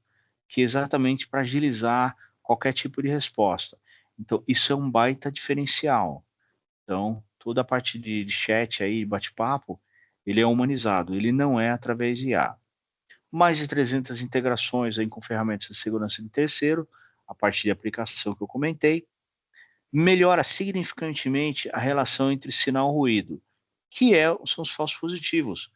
que é exatamente para agilizar qualquer tipo de resposta. Então, isso é um baita diferencial. Então, toda a parte de chat aí, bate-papo, ele é humanizado, ele não é através de IA. Mais de 300 integrações aí com ferramentas de segurança de terceiro, a parte de aplicação que eu comentei, melhora significantemente a relação entre sinal e ruído, são os falsos positivos.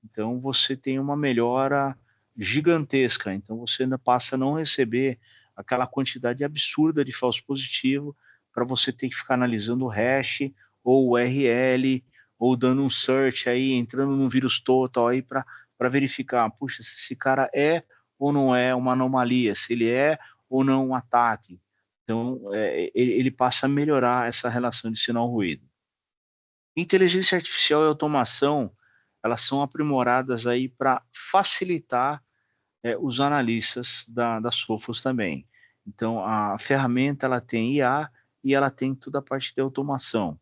Então você tem uma melhora gigantesca, então você ainda passa a não receber aquela quantidade absurda de falso positivo para você ter que ficar analisando o hash ou o URL ou dando um search aí, entrando no vírus total aí para verificar, puxa, se esse cara é ou não é uma anomalia, se ele é ou não um ataque. Então, ele passa a melhorar essa relação de sinal-ruído. Inteligência artificial e automação, elas são aprimoradas aí para facilitar os analistas da Sophos também. Então, a ferramenta ela tem IA e ela tem toda a parte de automação.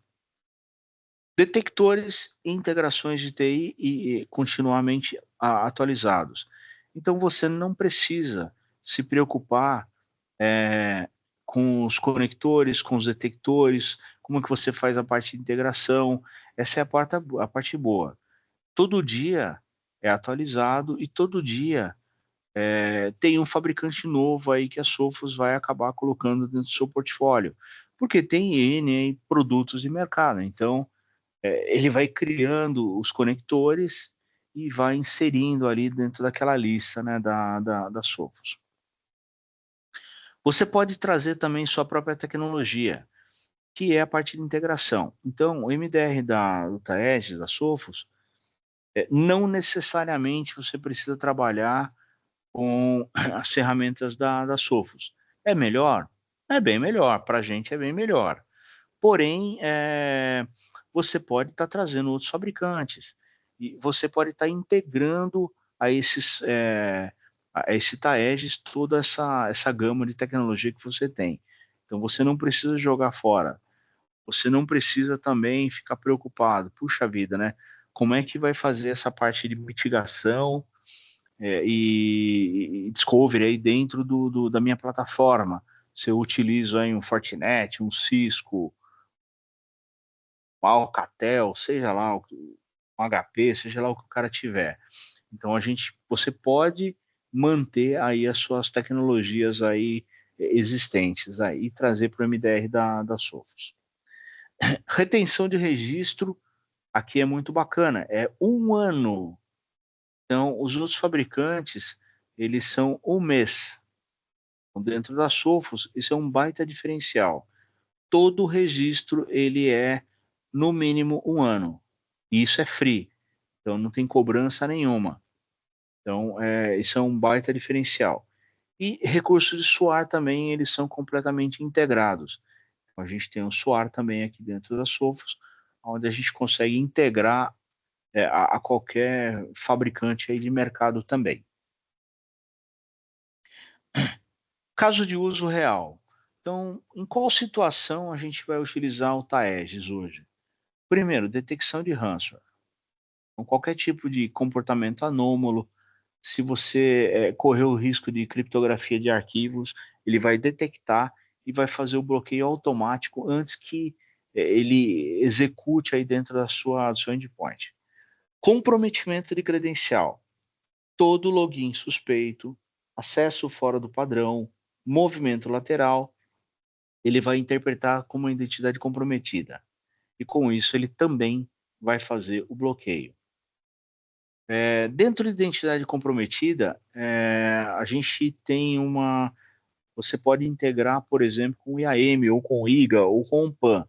Detectores e integrações de TI e continuamente atualizados. Então, você não precisa se preocupar com os conectores, com os detectores, como que você faz a parte de integração. Essa é a parte boa. Todo dia é atualizado e todo dia tem um fabricante novo aí que a Sophos vai acabar colocando dentro do seu portfólio, porque tem N produtos de mercado. Então, ele vai criando os conectores e vai inserindo ali dentro daquela lista, né, da Sophos. Você pode trazer também sua própria tecnologia, que é a parte de integração. Então, o MDR do Taegis, da Sophos, não necessariamente você precisa trabalhar com as ferramentas da Sophos. É melhor? É bem melhor, para a gente é bem melhor. Porém, você pode estar trazendo outros fabricantes e você pode estar integrando a esse Taegis toda essa gama de tecnologia que você tem. Então, você não precisa jogar fora. Você não precisa também ficar preocupado. Puxa vida, né? Como é que vai fazer essa parte de mitigação e discovery aí dentro da minha plataforma? Se eu utilizo aí um Fortinet, um Cisco, um Alcatel, seja lá, um HP, seja lá o que o cara tiver. Então você pode manter aí as suas tecnologias aí existentes aí e trazer para o MDR da Sophos. Retenção de registro aqui é muito bacana, é 1 ano. Então, os outros fabricantes, eles são 1 mês. Então, dentro da Sophos, isso é um baita diferencial. Todo registro, ele é, no mínimo, 1 ano. E isso é free. Então, não tem cobrança nenhuma. Então, isso é um baita diferencial. E recursos de SOAR também, eles são completamente integrados. Então, a gente tem o SOAR também aqui dentro da Sophos, onde a gente consegue integrar a qualquer fabricante aí de mercado também. Caso de uso real. Então, em qual situação a gente vai utilizar o Taegis hoje? Primeiro, detecção de ransomware. Então, qualquer tipo de comportamento anômalo, se você correr o risco de criptografia de arquivos, ele vai detectar e vai fazer o bloqueio automático antes que ele execute aí dentro do seu endpoint. Comprometimento de credencial. Todo login suspeito, acesso fora do padrão, movimento lateral, ele vai interpretar como uma identidade comprometida. E com isso ele também vai fazer o bloqueio. Dentro de identidade comprometida, a gente tem uma. Você pode integrar, por exemplo, com o IAM, ou com o IGA, ou com o PAN.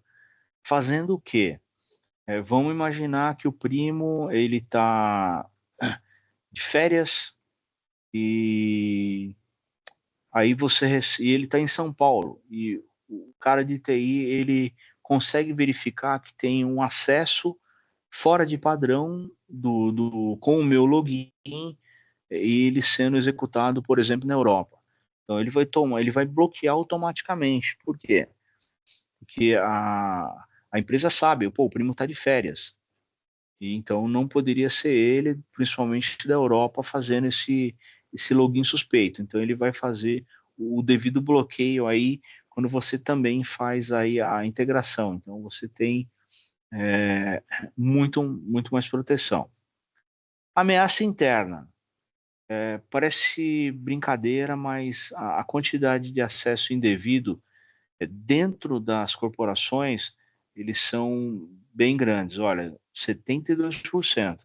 Fazendo o quê? Vamos imaginar que o primo ele está de férias e aí e ele está em São Paulo e o cara de TI ele consegue verificar que tem um acesso fora de padrão com o meu login e ele sendo executado, por exemplo, na Europa. Então ele vai bloquear automaticamente. Por quê? Porque a empresa sabe, pô, o primo está de férias. E então não poderia ser ele, principalmente da Europa, fazendo esse login suspeito. Então ele vai fazer o devido bloqueio aí quando você também faz aí a integração. Então você tem muito mais proteção. Ameaça interna. Parece brincadeira, mas a quantidade de acesso indevido dentro das corporações, eles são bem grandes. Olha, 72%.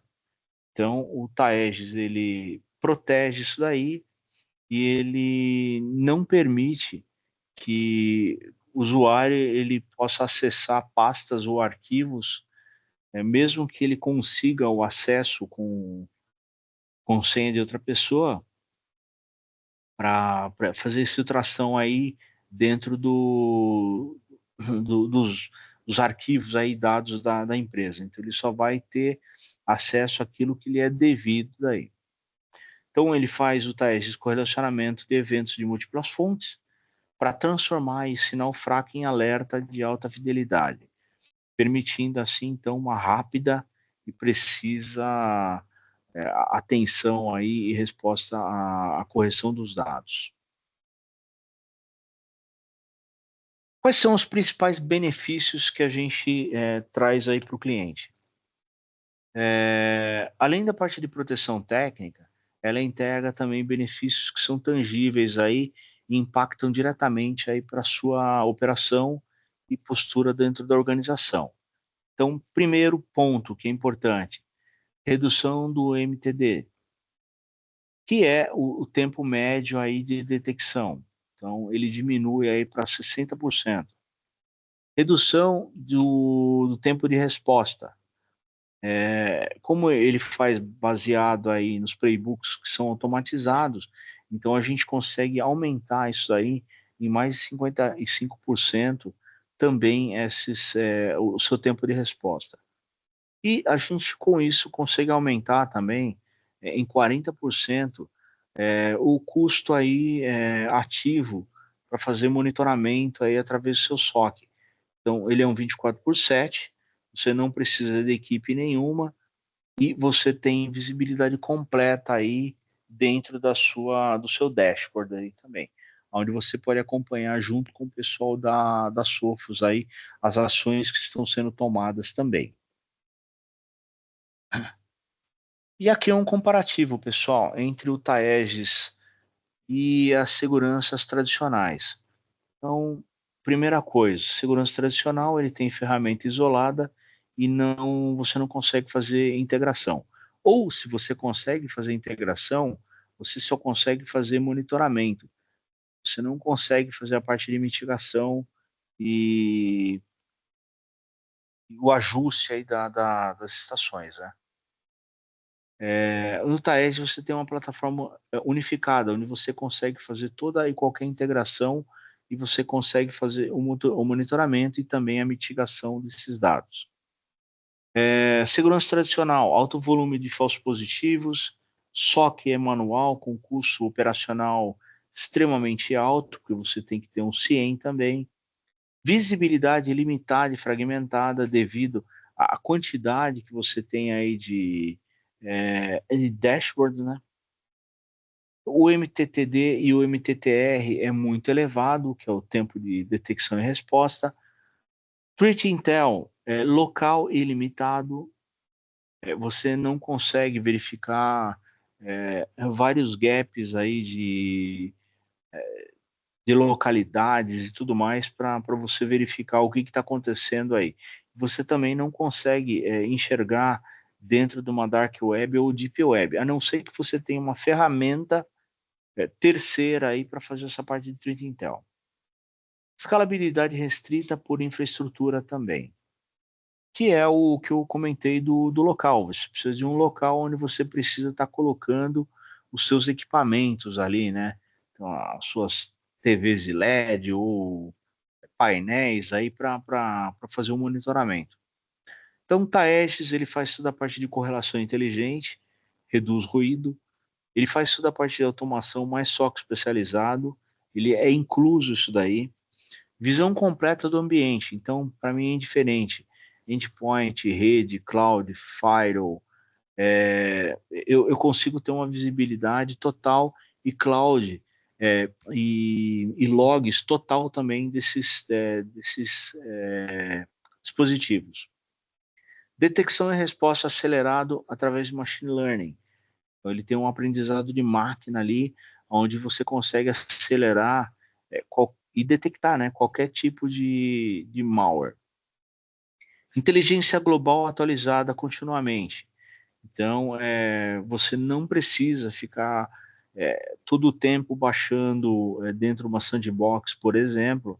Então, o Taegis, ele protege isso daí e ele não permite que o usuário ele possa acessar pastas ou arquivos, mesmo que ele consiga o acesso com senha de outra pessoa, para fazer filtração aí dentro dos arquivos aí dados da empresa. Então ele só vai ter acesso àquilo que lhe é devido daí. Então ele faz o teste de correlacionamento de eventos de múltiplas fontes, para transformar esse sinal fraco em alerta de alta fidelidade, permitindo assim então uma rápida e precisa atenção aí e resposta à correção dos dados. Quais são os principais benefícios que a gente traz aí para o cliente? Além da parte de proteção técnica, ela integra também benefícios que são tangíveis aí e impactam diretamente aí para a sua operação e postura dentro da organização. Então, primeiro ponto que é importante, redução do MTD, que é o tempo médio aí de detecção. Então, ele diminui aí para 60%. Redução do tempo de resposta. Como ele faz baseado aí nos playbooks que são automatizados, então a gente consegue aumentar isso aí em mais de 55% também o seu tempo de resposta. E a gente com isso consegue aumentar também em 40% o custo aí ativo para fazer monitoramento aí através do seu SOC. Então ele é um 24/7, você não precisa de equipe nenhuma, e você tem visibilidade completa aí dentro do seu dashboard aí também, onde você pode acompanhar junto com o pessoal da Sophos aí as ações que estão sendo tomadas também. E aqui é um comparativo, pessoal, entre o Taegis e as seguranças tradicionais. Então, primeira coisa, segurança tradicional, ele tem ferramenta isolada e você não consegue fazer integração. Ou se você consegue fazer integração, você só consegue fazer monitoramento. Você não consegue fazer a parte de mitigação e, e o ajuste aí das estações, né? No Taed você tem uma plataforma unificada, onde você consegue fazer toda e qualquer integração e você consegue fazer o monitoramento e também a mitigação desses dados. Segurança tradicional, alto volume de falsos positivos, SOC é manual, com custo operacional extremamente alto, porque você tem que ter um CIEM também. Visibilidade limitada e fragmentada devido à quantidade que você tem aí de dashboards, né? O MTTD e o MTTR é muito elevado, que é o tempo de detecção e resposta. Threat Intel é local e limitado. Você não consegue verificar vários gaps aí de localidades e tudo mais para você verificar o que está acontecendo aí. Você também não consegue enxergar dentro de uma dark web ou deep web, a não ser que você tenha uma ferramenta terceira aí para fazer essa parte de Threat Intel. Escalabilidade restrita por infraestrutura também, que é o que eu comentei do local. Você precisa de um local onde você precisa estar colocando os seus equipamentos ali, né? Então, as suas TVs de LED ou painéis aí para fazer o monitoramento. Então, o Taestes, ele faz toda a parte de correlação inteligente, reduz ruído, ele faz toda a parte de automação mais SOC especializado, ele é incluso isso daí. Visão completa do ambiente, então, para mim é indiferente. Endpoint, rede, cloud, firewall, eu consigo ter uma visibilidade total e cloud e logs total também desses dispositivos. Detecção e resposta acelerado através de machine learning. Então, ele tem um aprendizado de máquina ali, onde você consegue acelerar e detectar, né, qualquer tipo de malware. Inteligência global atualizada continuamente. Então, você não precisa ficar todo o tempo baixando dentro de uma sandbox, por exemplo,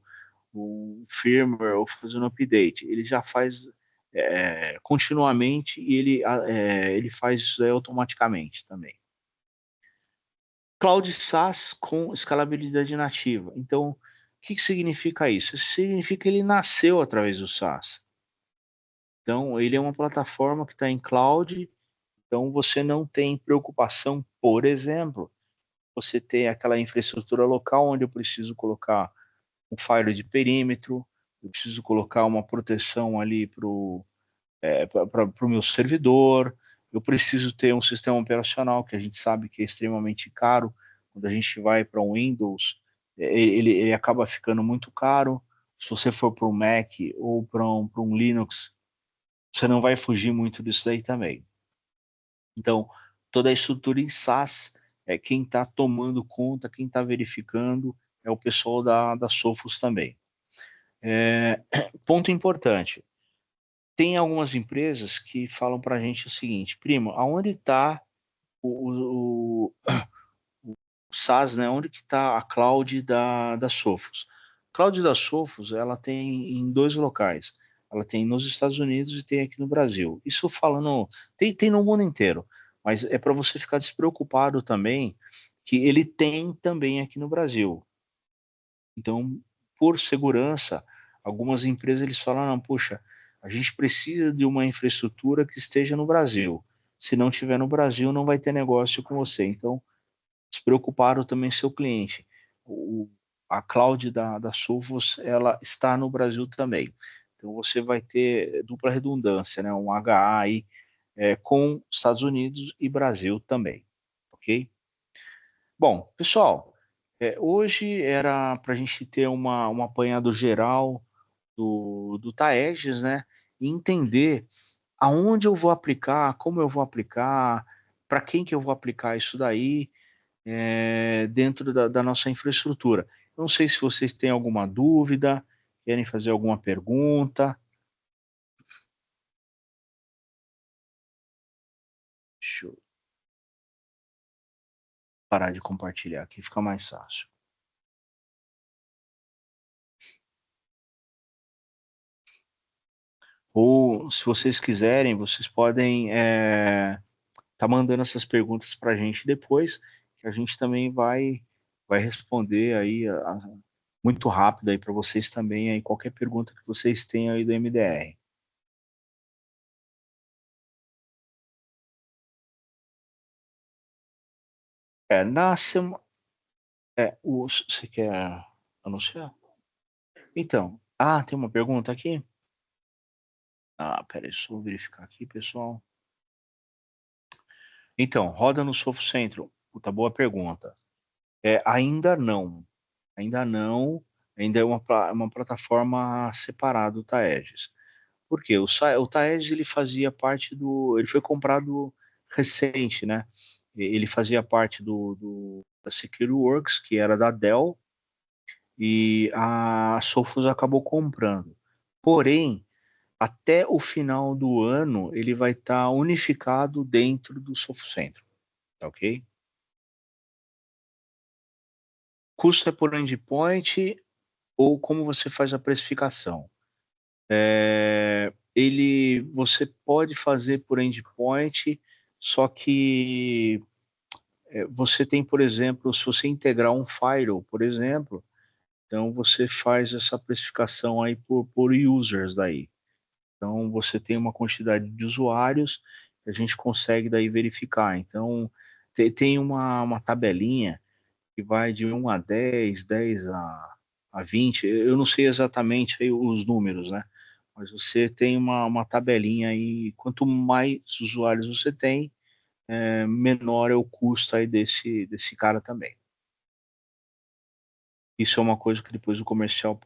o firmware ou fazendo update. Ele já faz continuamente e ele faz isso aí automaticamente também. Cloud SaaS com escalabilidade nativa. Então, o que significa isso? Isso significa que ele nasceu através do SaaS. Então, ele é uma plataforma que está em cloud, então você não tem preocupação, por exemplo, você ter aquela infraestrutura local onde eu preciso colocar um firewall de perímetro, eu preciso colocar uma proteção ali para o meu servidor, eu preciso ter um sistema operacional que a gente sabe que é extremamente caro. Quando a gente vai para um Windows, ele acaba ficando muito caro. Se você for para um Mac ou para um Linux, você não vai fugir muito disso daí também. Então, toda a estrutura em SaaS, quem está tomando conta, quem está verificando, é o pessoal da Sophos também. Ponto importante, tem algumas empresas que falam para a gente o seguinte: primo, aonde está o SaaS, né? Onde que está a cloud da Sophos? A cloud da Sophos, ela tem em dois locais. Ela tem nos Estados Unidos e tem aqui no Brasil. Isso falando, tem no mundo inteiro, mas é para você ficar despreocupado também que ele tem também aqui no Brasil. Então, por segurança, algumas empresas eles falam, não, puxa, a gente precisa de uma infraestrutura que esteja no Brasil. Se não tiver no Brasil, não vai ter negócio com você. Então, despreocuparam também seu cliente. A cloud da Sophos, ela está no Brasil também. Então, você vai ter dupla redundância, né? Um HA aí com Estados Unidos e Brasil também, ok? Bom, pessoal, hoje era para a gente ter um apanhado geral do Taeges, né? E entender aonde eu vou aplicar, como eu vou aplicar, para quem que eu vou aplicar isso daí dentro da nossa infraestrutura. Não sei se vocês têm alguma dúvida, querem fazer alguma pergunta. Deixa eu parar de compartilhar aqui, fica mais fácil. Ou, se vocês quiserem, vocês podem tá mandando essas perguntas para a gente depois, que a gente também vai responder aí muito rápido aí para vocês também aí qualquer pergunta que vocês tenham aí do MDR. Na semana, você quer anunciar? Então, tem uma pergunta aqui? Peraí, só vou verificar aqui, pessoal. Então, roda no Sofo Centro. Puta, boa pergunta. Ainda não. Ainda não. Ainda é uma plataforma separada do Taeges. Por quê? O Taeges, ele fazia parte do... Ele foi comprado recente, né? Ele fazia parte da SecureWorks, que era da Dell, e a Sophos acabou comprando. Porém, até o final do ano, ele vai estar unificado dentro do SoftCentro, tá ok? Custo é por endpoint ou como você faz a precificação? Você pode fazer por endpoint, só que você tem, por exemplo, se você integrar um firewall, por exemplo, então você faz essa precificação aí por users daí. Então, você tem uma quantidade de usuários que a gente consegue daí verificar. Então, tem uma tabelinha que vai de 1 a 10, 10 a 20. Eu não sei exatamente aí os números, né? Mas você tem uma tabelinha aí. Quanto mais usuários você tem, menor é o custo aí desse cara também. Isso é uma coisa que depois o comercial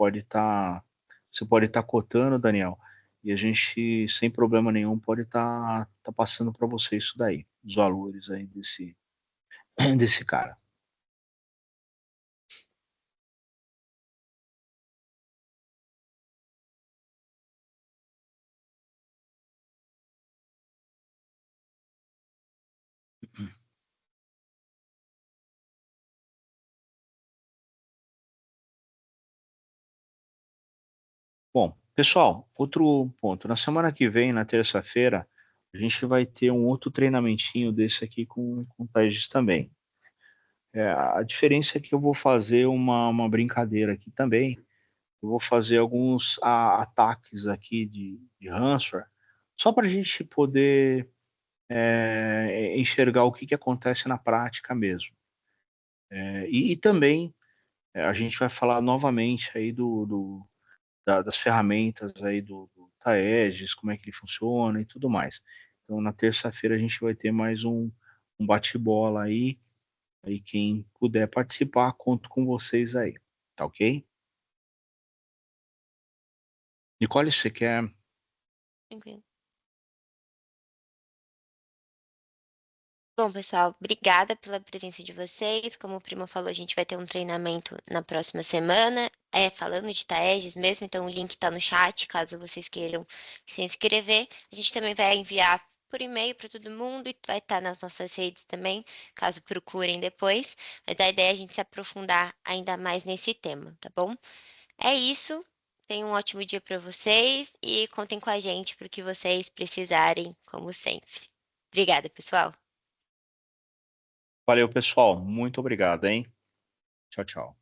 você pode estar cotando, Daniel, e a gente, sem problema nenhum, pode tá passando para você isso daí, os valores aí desse cara. Bom, pessoal, outro ponto. Na semana que vem, na terça-feira, a gente vai ter um outro treinamentinho desse aqui com o Tages também. A diferença é que eu vou fazer uma brincadeira aqui também. Eu vou fazer alguns ataques aqui de ransomware, só para a gente poder enxergar o que acontece na prática mesmo. E também A gente vai falar novamente aí das ferramentas aí do Taegis, como é que ele funciona e tudo mais. Então, na terça-feira a gente vai ter mais um bate-bola aí. Aí quem puder participar, conto com vocês aí. Tá ok? Nicole, você quer? Tranquilo. Bom, pessoal, obrigada pela presença de vocês. Como o Primo falou, a gente vai ter um treinamento na próxima semana, falando de Taeges mesmo, então o link está no chat, caso vocês queiram se inscrever. A gente também vai enviar por e-mail para todo mundo e vai estar nas nossas redes também, caso procurem depois. Mas a ideia é a gente se aprofundar ainda mais nesse tema, tá bom? É isso. Tenham um ótimo dia para vocês e contem com a gente para o que vocês precisarem, como sempre. Obrigada, pessoal. Valeu, pessoal. Muito obrigado, hein? Tchau, tchau.